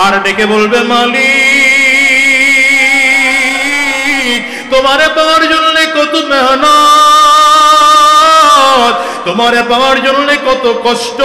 আর ডেকে বলবে মালিক তোমারে পাওয়ার জন্য কত মেহনত, তোমারে পাওয়ার জন্য কত কষ্ট,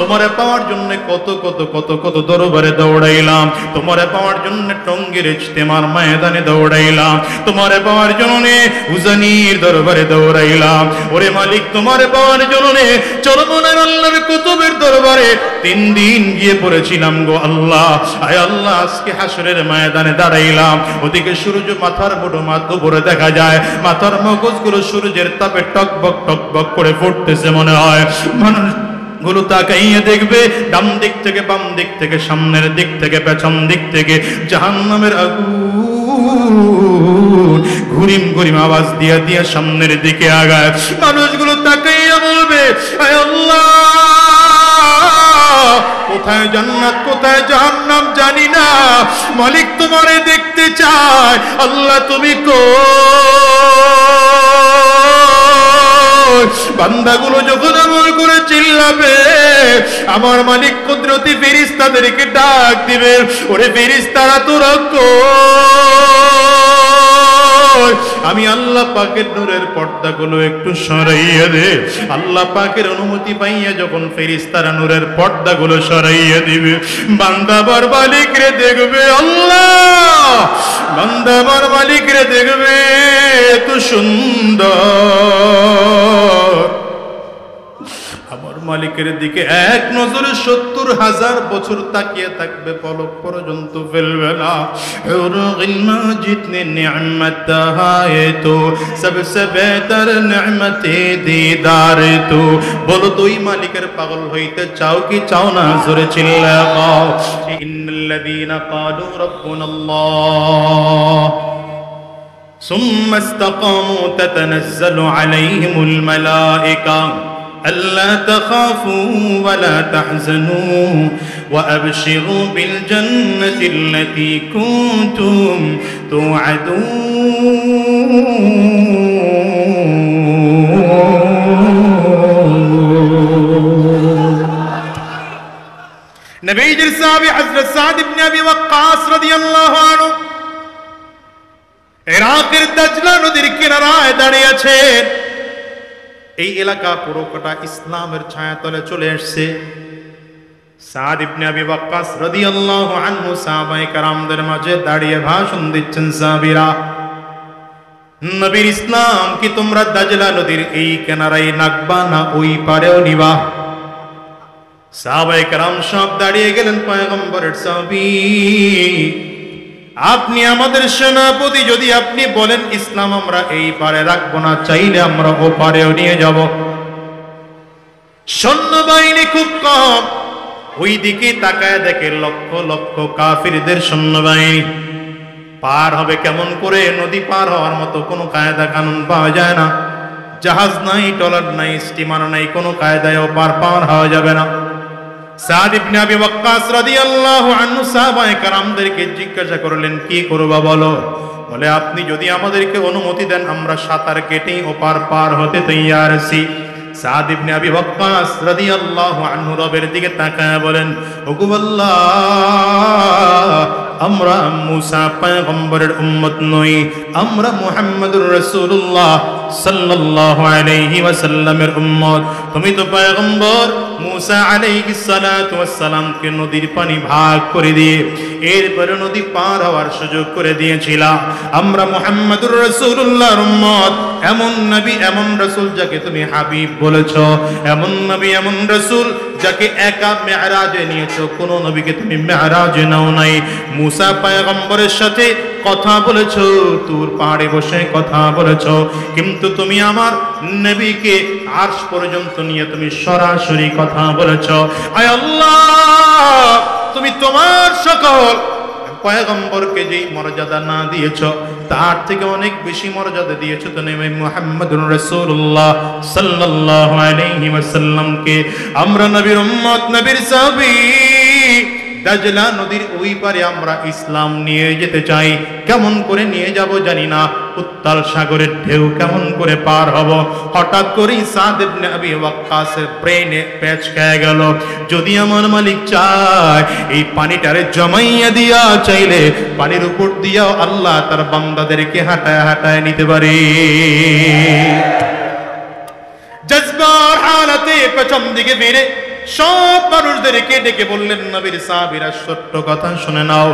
তোমারে পাওয়ার জন্য কত কত কত কত দরবারে দৌড়াইলাম, তোমারে পাওয়ার জন্য টঙ্গীর ইজতেমার ময়দানে দৌড়াইলাম, তোমারে পাওয়ার জন্য উজানির দরবারে দৌড়াইলাম। ওরে মালিক তোমারে পাওয়ার জন্য চরমনার আল্লাহর কুতুবের দরবারে 3 দিন গিয়ে পড়েছিলাম গো আল্লাহ। আয় আল্লাহ আজকে হাসরের ময়দানে দাঁড়াইলাম, ওদিকে সূর্য মাথার মুঠো উপরে দেখা যায়, মাথার মগজগুলো সূর্যের তাপে টকবক টকবক করে ফুটতেছে মনে হয়। মানুষ গুলো তাকাইয়ে দেখবে ডান দিক থেকে বাম দিক থেকে সামনের দিক থেকে পেছন দিক থেকে জাহান্নামের আগুন ঘুরিম ঘুরিম আওয়াজ দিয়ে দিয়ে সামনের দিকে আগায়। মানুষগুলো তাকাইয়া বলবে আয় আল্লাহ কোথায় জান্নাত কোথায় জাহান্নাম জানি না, মালিক তোমারে দেখতে চায়, আল্লাহ তুমি বান্দাগুলো যখন আমল করে চিল্লাবে আমার মালিক কুদরতি ফেরেশতাদেরকে ডাক দিবে, ওরে ফেরেশতারা তোরা কই, আমি আল্লাহ পাকের নূরের পর্দাগুলো একটু সরাইয়া দে। আল্লাহ পাকের অনুমতি পাইয়া যখন ফেরেশতারা নূরের পর্দাগুলো সরাইয়া দিবে বান্দা বার মালিক রে দেখবে, আল্লাহ বান্দা বার মালিক রে দেখবে এত সুন্দর, আমার মালিকের দিকে এক নজরে 70,000 বছর তাকিয়ে থাকবে, পলক পর্যন্ত ফেলবে না। জিতনে নিয়ামত হায় তো সবসে বেহতর নিয়ামতে দিদার তো। বলো তুই মালিকের পাগল হইতে চাও কি চাও না? জোরে চিল্লাও। ইন্নাল্লাযীনা ক্বালু রাব্বুনাল্লাহ ثم استقاموا تتنزل عليهم الملائكة ألا تخافوا ولا تحزنوا وأبشروا بالجنة التي كنتم توعدون. نبي الصحابي حضرت سعد بن أبي وقاص رضي الله عنه ইরাকের দাজলা নদীর কিনারায় দাঁড়িয়ে আছেন। এই এলাকা পুরোটা ইসলামের ছায়াতলে চলে আসছে। সাদ ইবনে আবি ওয়াক্কাস রাদিয়াল্লাহু আনহু সাহাবায়ে কেরামদের মাঝে দাঁড়িয়ে ভাষণ দিচ্ছেন। সাহাবীরা, নবীর ইসলাম কি তোমরা দাজলা নদীর এই কিনারায় নাকবা না ওই পারেও নিবা? সাহাবায়ে কেরাম সব দাঁড়িয়ে গেলেন। পয়গম্বরের সাহাবী, আপনি আমাদের সেনাপতি, যদি আপনি বলেন ইসলাম আমরা এই পারে রাখবো না, চাইলে আমরা ও পারেও নিয়ে যাব। সৈন্যবাহিনী খুব কম, ওই দিকে তাকায় দেখে লক্ষ লক্ষ কাফিরদের সৈন্যবাহিনী। পার হবে কেমন করে? নদী পার হওয়ার মতো কোনো কায়দা কানুন পাওয়া যায় না, জাহাজ নাই, ট্রলার নাই, স্টিমার নাই, কোনো কায়দায়ও পার হওয়া যাবে না। সাদ ইবনে আবি ওয়াক্কাস রাদিয়াল্লাহু আনহু সাহাবায়ে কেরামদেরকে জিজ্ঞাসা করলেন, কি করবা বলো? বলে, আপনি যদি আমাদেরকে অনুমতি দেন আমরা সাঁতার কেটেই ওপার পার হতে তৈয়ার আছি। সাদ ইবনে আবি ওয়াক্কাস রাদিয়াল্লাহু আনহু রবের দিকে তাকায় বলেন, ওগো আল্লাহ, আমরা মুসা পয়গম্বরের উম্মত নই, আমরা মুহাম্মদুর রাসূলুল্লাহ সাল্লাল্লাহু আলাইহি ওয়াসাল্লামের উম্মত। তুমি তো পয়গম্বর মুসা আলাইহিস সালাতু ওয়াস সালামকে নদীর পানি ভাগ করে দিয়ে এরপরে নদী পার হওয়ার সুযোগ করে দিয়েছিলা। আমরা মুহাম্মদুর রাসূলুল্লাহর উম্মত, এমন নবী এমন রাসূল যাকে তুমি হাবিব বলেছো, এমন নবী এমন রাসূল যাকে একা মেরাজে নিয়েছো, কোন নবীকে তুমি মেরাজে নাও নাই। মুসা পয়গম্বরের সাথে কথা বলেছো, তুর পাহাড়ে বসে কথা বলেছো, কিন্তু তুমি আমার নবীকে আরশ পর্যন্ত নিয়ে তুমি সরাসরি কথা বলেছো। আয় আল্লাহ, তুমি তোমার সকল পয়গম্বরকে যেই মর্যাদা না দিয়েছো তার থেকে অনেক বেশি মর্যাদা দিয়েছো তো নবী মুহাম্মদুর রাসূলুল্লাহ সাল্লাল্লাহু আলাইহি ওয়াসাল্লামকে। আমরা নবীর উম্মত, নবীর সাহাবী, দাজলা নদীর ওই পারে আমরা ইসলাম নিয়ে যেতে চাই। কেমন করে নিয়ে যাব জানি না, উত্তাল সাগরের ঢেউ কেমন করে পার হব। হঠাৎ করেই সাদ ইবনে আবি ওয়াক্কাসের ব্রেনে প্যাচ খেয়ে গেল, যদি আমার মালিক চায় এই পানিটারে জমাইয়া দিয়া চাইলে পানির উপর দিয়াও আল্লাহ তার বান্দাদেরকে হাঁটায় হাঁটায় নিতে পারে। জজবার হালাতে পেছন দিকে ফিরে সব মানুষদেরকে ডেকে বললেন, নবীর সাহাবীরা ছোট্ট কথা শুনে নাও।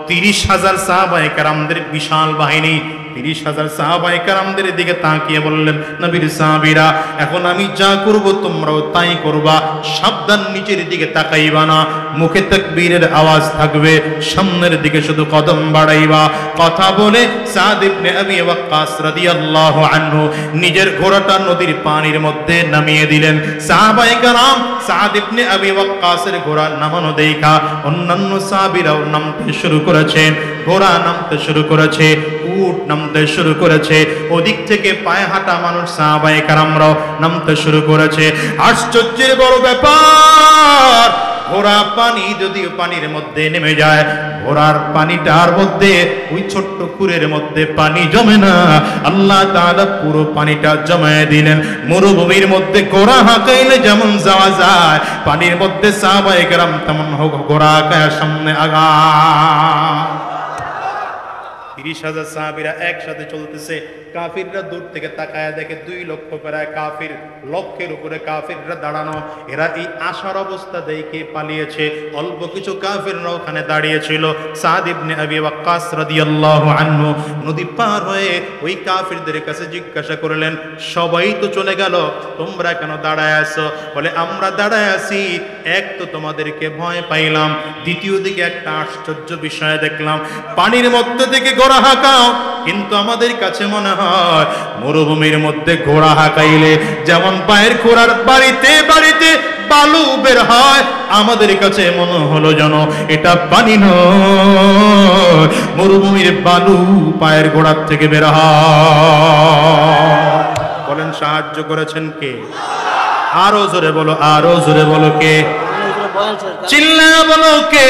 30,000 সাহাবায়ে কেরামদের বিশাল বাহিনী, 30,000 সাহাবায়ে কেরামদের দিকে তাকিয়ে বললেন, নবীর সাহাবীরা এখন আমি যা করব তোমরাও তাই করবা, সাবধান নিচের দিকে তাকাইবা না, মুখে তাকবীরের আওয়াজ থাকবে, সামনের দিকে শুধু কদম বাড়াইবা। কথা বলে সাদ ইবনে আবি ওয়াক্কাস রাদিয়াল্লাহু আনহু নিজের ঘোড়াটা নদীর পানির মধ্যে নামিয়ে দিলেন। সাহাবায়ে কেরাম সাদ ইবনে আবি ওয়াক্কাসের ঘোড়া নামানো দেখা অন্যান্য সাহাবীরাও নামতে শুরু করেছেন, ঘোড়া নামতে শুরু করেছে, উট নামতে শুরু করেছে, ওদিক থেকে পায়ে হাঁটা মানুষ সাহাবায়ে কেরামরাও নামতে শুরু করেছে। আশ্চর্যের বড় ব্যাপার, ঘোড়া পানি যদিও পানির মধ্যে নেমে যায়, ঘোড়ার পানিটার মধ্যে ওই ছোট্ট কুরের মধ্যে পানি জমে না, আল্লাহ তাআলা পুরো পানিটা জমায়ে দিলেন। মরুভূমির মধ্যে ঘোড়া হাঁকাইলে যেমন যাওয়া যায়, পানির মধ্যে সাহাবায়ে কেরাম তেমন ঘোড়া হাঁকায় সামনে আগা। 30,000 সাহাবীরা একসাথে চলতেছে। কাফিররা দূর থেকে তাকায় দেখে 2 লক্ষ প্রায় কাফির, লক্ষের উপরে কাফিররা দাঁড়ানো। এরা এই আশার অবস্থা দেখে পালিয়েছে। অল্প কিছু কাফিররা ওখানে দাঁড়িয়েছিল। সাদ ইবনে আবি ওয়াক্কাস রাদিয়াল্লাহু আনহু নদী পার হয়ে ওই কাফিরদের কাছে জিজ্ঞাসা করলেন, সবাই তো চলে গেল, তোমরা কেন দাঁড়ায় আছো? বলে, আমরা দাঁড়ায় আছি, এক তো তোমাদেরকে ভয় পাইলাম, দ্বিতীয় দিকে একটা আশ্চর্য বিষয় দেখলাম, পানির মধ্যে থেকে ঘোড়া হাঁকাও, কিন্তু আমাদের কাছে মনে হয় মরুভূমির মধ্যে ঘোড়া হাঁকাইলে যেমন পায়ের ঘোড়ার বাড়িতে বাড়িতে বালু বের হয়, আমাদের কাছে মনে হলো যেন এটা পানি নয়, মরুভূমির বালু পায়ের ঘোড়ার থেকে বের হয়। বলেন, সাহায্য করেছেন কে? আরো জোরে বলো, আরো জোরে বলো কে? চিল্লা বলো কে?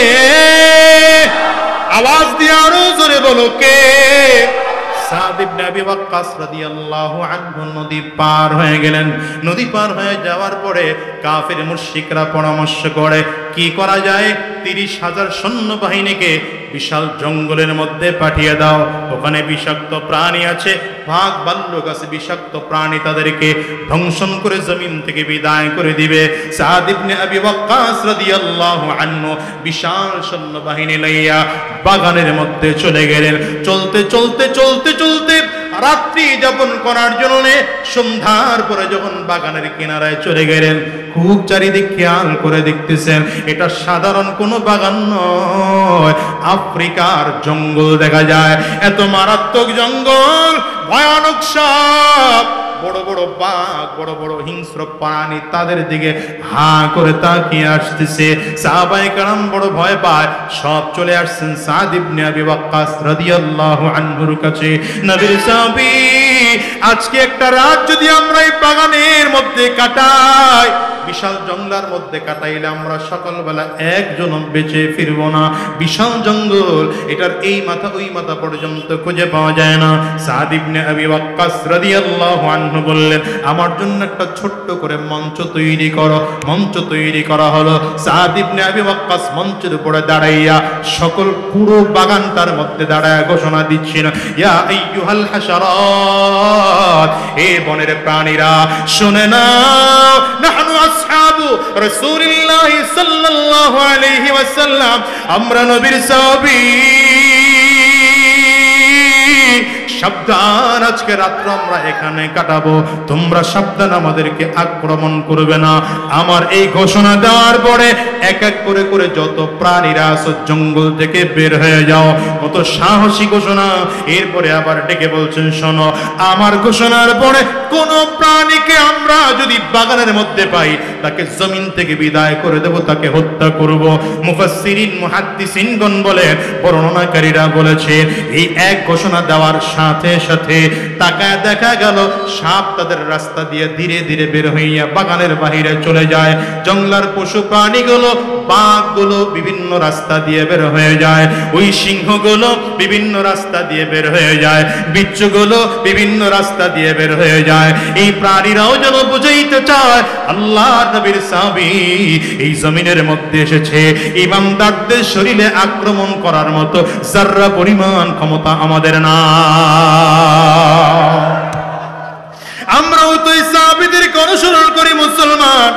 আওয়াজ দিয়ে আরো জোরে বলো কে? সাদ ইবনে আবি ওয়াক্কাস রাদিয়াল্লাহু আনহু নদী পার হয়ে গেলেন। নদী পার হয়ে যাওয়ার পরে কাফির মুশরিকরা পরামর্শ করে কি করা যায়, 30,000 সৈন্যবাহিনীকে বিশাল জঙ্গলের মধ্যে পাঠিয়ে দাও, ওখানে বিষাক্ত প্রাণী আছে, ভাগ ভাল্লুক আছে, বিষাক্ত প্রাণী তাদেরকে ধ্বংসন করে জমিন থেকে বিদায় করে দিবে। সাদ ইবনে আবি ওয়াক্কাস রাদিয়াল্লাহু আনহু বিশাল সৈন্যবাহিনী লইয়া বাগানের মধ্যে চলে গেলেন। চলতে চলতে চলতে চলতে রাত্রি যাপন করার জন্য সন্ধ্যার পরে যখন বাগানের কিনারায় চলে গেলেন, খুব চারিদিক খেয়াল করে দেখতেছেন, এটা সাধারণ কোনো বাগান নয়, আফ্রিকার জঙ্গল দেখা যায়। এত মারাত্মক জঙ্গল, ভয়ানক সাপ, বড় বড় বাঘ, বড় বড় হিংস্র প্রাণী তাদের দিকে হাঁ করে তাকিয়ে আসতেছে। সাহাবায়ে কেরাম বড় ভয় পায়, সব চলে আসছেন সাদ ইবনে আবি ওয়াক্কাস রাদিয়াল্লাহু আনহুর কাছে। নবীর সাহাবী, আজকে একটা রাত যদি আমরা এই বাগানের মধ্যে কাটাই, বিশাল জঙ্গলের মধ্যে কাটাইলে আমরা সকালবেলা একজন বেঁচে ফিরব না। বিশাল জঙ্গল, এটার এই মাথা ওই মাথা পর্যন্ত খুঁজে পাওয়া যায় না। সাদ ইবনে আবি ওয়াক্কাস রাদিয়াল্লাহু আনহু বললেন, আমার জন্য একটা ছোট্ট করে মঞ্চ তৈরি করো। মঞ্চ তৈরি করা হলো। সাদ ইবনে আবি ওয়াক্কাস মঞ্চের উপরে দাঁড়াইয়া সকল পুরো বাগানটার মধ্যে দাঁড়ায় ঘোষণা দিচ্ছেন, ইয়া আইয়ুহাল হাশারাত, এ বনের প্রাণীরা শুনে নাও, নাহনু আসহাবু রাসূলিল্লাহ সাল্লাল্লাহু আলাইহি ওয়াসাল্লাম, আমরা নবীর সাহাবী, সাবধান, আজকে রাত্র আমরা এখানে কাটাবো, তোমরা সাবধান, আমাদেরকে আক্রমণ করবে না। আমার এই ঘোষণা দেওয়ার পরে এক এক করে করে যত প্রাণীরা আছে জঙ্গল থেকে বের হয়ে যাও। কত সাহসী ঘোষণা। এরপরে আবার ডেকে বলছেন, শোনো, আমার ঘোষণার পরে কোন প্রাণীকে আমরা যদি বাগানের মধ্যে পাই, তাকে জমিন থেকে বিদায় করে দেব, তাকে হত্যা করব। মুফাসসিরিন মুহাদ্দিসিনগণ বলে, বর্ণনাকারীরা বলেছে, এই এক ঘোষণা দেওয়ার সাথে সাথে তাকায় দেখা গেল সাপ তাদের রাস্তা দিয়ে ধীরে ধীরে বের হইয়া বাগানের বাহিরে চলে যায়। জঙ্গলার পশু প্রাণীগুলো, বাঘগুলো বিভিন্ন রাস্তা দিয়ে বের হয়ে যায়। ওই সিংহগুলো বিচ্ছুগুলো বিভিন্ন রাস্তা দিয়ে বের হয়ে যায়, বিচ্ছুগুলো বিভিন্ন রাস্তা দিয়ে বের হয়ে যায়। এই প্রাণীরাও যেন বুঝাইতে চায় আল্লাহর নবীর সাহাবী এই জমিনের মধ্যে এসেছে, ইমানদারদের শরীরে আক্রমণ করার মতো যাররা পরিমাণ ক্ষমতা আমাদের না। আমরাও তো এই সাহাবীদেরকে অনুসরণ করি মুসলমান।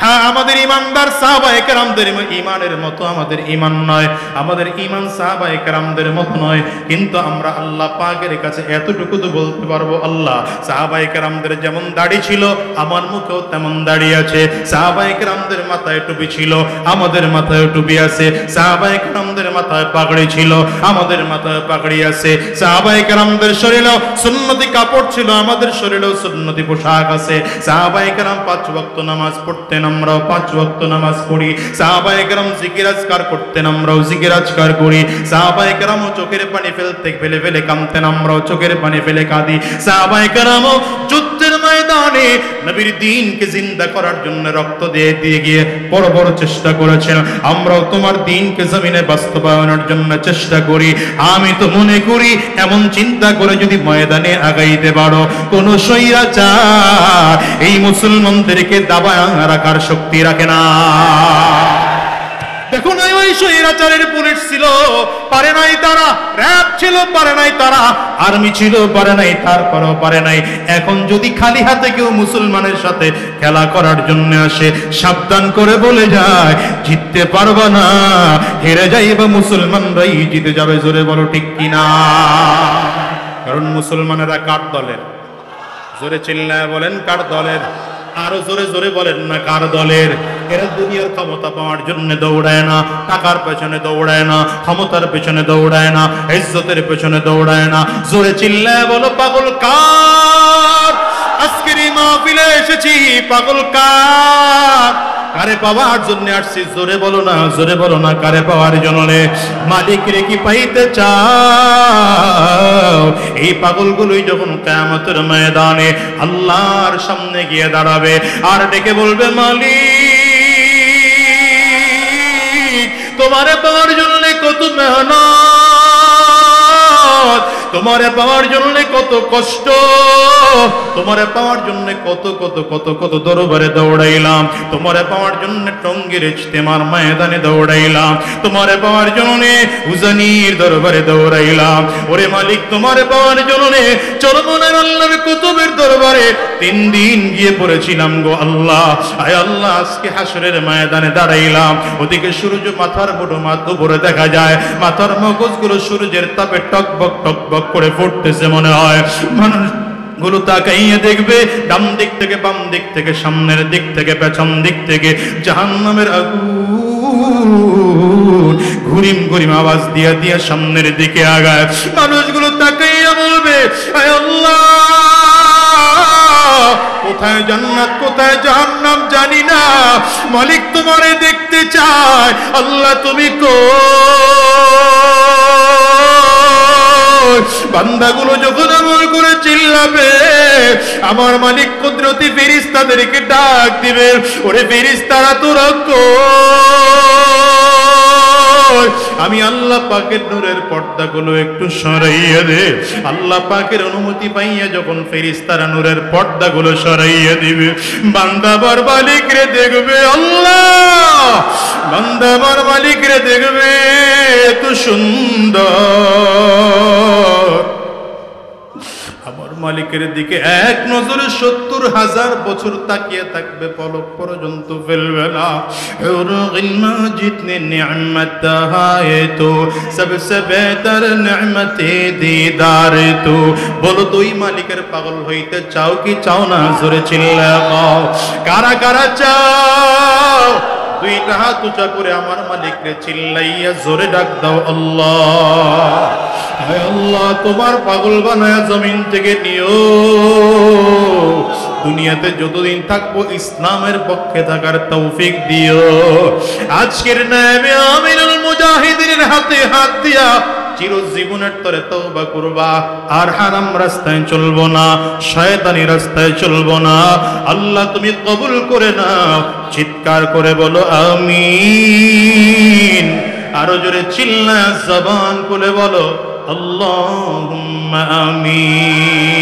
হ্যাঁ, আমাদের ইমানদার সাহাবায়ে কেরামদের ইমানের মতো আমাদের ইমান নয়, আমাদের ইমান সাহাবায়ে কেরামদের মতো নয়, কিন্তু আমরা আল্লাহ পাকের কাছে এতটুকু তো বলতে পারবো, আল্লাহ সাহাবায়ে কেরামদের যেমন দাড়ি ছিল আমার মুখেও তেমন দাড়ি আছে, সাহাবায়ে কেরামদের মাথায় টুপি ছিল আমাদের মাথায় টুপি আছে, সাহাবায়ে কেরামদের মাথায় পাগড়ি ছিল আমাদের মাথায় পাগড়ি আছে, সাহাবায়ে কেরামদের শরীরেও সুন্নতি কাপড় ছিল আমাদের শরীরেও সুন্নতি পোশাক আছে, সাহাবায়ে কেরাম 5 ওয়াক্ত নামাজ পড়তেন আমরাও 5 ওয়াক্ত নামাজ পড়ি, সাহাবায়ে কেরাম জিকির আজকার করতেন আমরাও জিকির আজকার করি, সাহাবায়ে কেরাম চোখের পানি ফেলে ফেলে কাঁদতেন আমরাও চোখের পানি ফেলে কাঁদি, সাহাবায়ে কেরাম যুদ্ধের ময়দানে নবীর দ্বীনকে জিন্দা করার জন্য রক্ত দিয়ে গিয়ে বড় বড় চেষ্টা করেছেন। আমরাও তোমার দ্বীনকে জমিনে বাস্তবায়নের জন্য চেষ্টা করি। আমি তো মনে করি এমন চিন্তা করে যদি ময়দানে আগাইতে পারো কোন স্বৈরাচার এই মুসলমানদেরকে দাবায় রাখার শক্তি রাখে না। দেখুন ওই স্বৈরাচারের পুলিশ ছিল, পারে নাই তারা, র‍্যাব ছিল, পারে নাই তারা, আর্মি ছিল, পারে নাই, তারপরও পারে নাই। এখন যদি খালি হাতে কেউ মুসলমানের সাথে খেলা করার জন্য আসে, সাবধান করে বলে যায় জিততে পারবা না, হেরে যাইবা মুসলমানরাই জিতে যাবে। জোরে বলো ঠিক কিনা? কারণ মুসলমানেরা কার দলের? জোরে চিল্লায় বলেন কার দলের? আরো জোরে জোরে বলেন না কার দলের? এরা দুনিয়ার ক্ষমতা পাওয়ার জন্য দৌড়ায় না, টাকার পেছনে দৌড়ায় না, ক্ষমতার পেছনে দৌড়ায় না, ইজ্জতের পেছনে দৌড়ায় না। জোরে চিল্লায় বলো পাগল কার? আজকের এই মাহফিলে এসেছি পাগল কার? কারে পাওয়ার জন্য আসছি? জোরে বলো না, জোরে বলো না কারে পাওয়ার জন্য? মালিক রে কি পাইতে চাও? এই পাগলগুলোই যখন কিয়ামতের ময়দানে আল্লাহর সামনে গিয়ে দাঁড়াবে আর ডেকে বলবে মালিক তোমারে পাওয়ার জন্য কত মেহনত, তোমারে পাওয়ার জন্য কত কষ্ট, তোমারে পাওয়ার জন্য কত কত কত কত দরবারে দৌড়াইলাম, তোমারে পাওয়ার জন্য টঙ্গীর ইজতেমার ময়দানে দৌড়াইলাম, তোমারে পাওয়ার জন্য উজানির দরবারে দৌড়াইলাম। ওরে মালিক তোমারে পাওয়ার জন্য চরমনের আল্লাহর কুতুবের দরবারে 3 দিন গিয়ে পড়েছিলাম গো আল্লাহ। আয় আল্লাহ আজকে হাসরের ময়দানে দাঁড়াইলাম, ওদিকে সূর্য মাথার মুঠো উপরে দেখা যায়, মাথার মগজগুলো সূর্যের তাপে টকবক টকবক করে ফুটতেছে মনে হয়। মানুষ গুলো তাকাইয়ে দেখবে ডান দিক থেকে বাম দিক থেকে সামনের দিক থেকে পেছন দিক থেকে জাহান্নামের আগুন ঘুরিম ঘুরিম আওয়াজ দিয়া দিয়া সামনের দিকে আগায়। মানুষগুলো তাকাইয়া বলবে আয় আল্লাহ কোথায় জান্নাত কোথায় জাহান্নাম জানি না, মালিক তোমারে দেখতে চায়, আল্লাহ তুমি বান্দাগুলো যখন আমল করে চিল্লাবে আমার মালিক কুদরতি ফেরেশতাদেরকে ডাক দিবে, ওরে ফেরেশতারা তোরা কই? আমি আল্লাহ পাকের নূরের পর্দাগুলো একটু সরাইয়া দে। আল্লাহ পাকের অনুমতি পাইয়া যখন ফেরেশতারা নূরের পর্দাগুলো সরাইয়া দিবে বান্দা বার মালিক রে দেখবে, আল্লাহ বান্দা বার মালিক রে দেখবে এত সুন্দর, আমার মালিকের দিকে এক নজরে 70,000 বছর তাকিয়ে থাকবে, পলক পর্যন্ত ফেলবে না। জিতনে নিয়ামত হায় তো সবসে বেহতর নিয়ামতে দিদার তো। বলো তুই মালিকের পাগল হইতে চাও কি চাও না? জোরে চিল্লাও কারা কারা চাও? দুইটা হাত উঁচা করে আমার মালিককে চিল্লাইয়া জোরে ডাক দাও আল্লাহ। হে আল্লাহ তোমার পাগল বানায়া জমিন থেকে নিও, দুনিয়াতে যতদিন থাকবো ইসলামের পক্ষে থাকার তৌফিক দিও। আজকের নায়েবে আমিনুল মুজাহিদিনের হাতে হাত দিয়া চিরজীবনের তরে তওবা করবা, আর হারাম রাস্তায় চলবো না, শয়তানি রাস্তায় চলবো না। আল্লাহ তুমি কবুল করে নাও। চিৎকার করে বলো আমিন আরো জোরে চিল্লায়া জবান খুলে বলো আল্লাহুম্মা আমিন।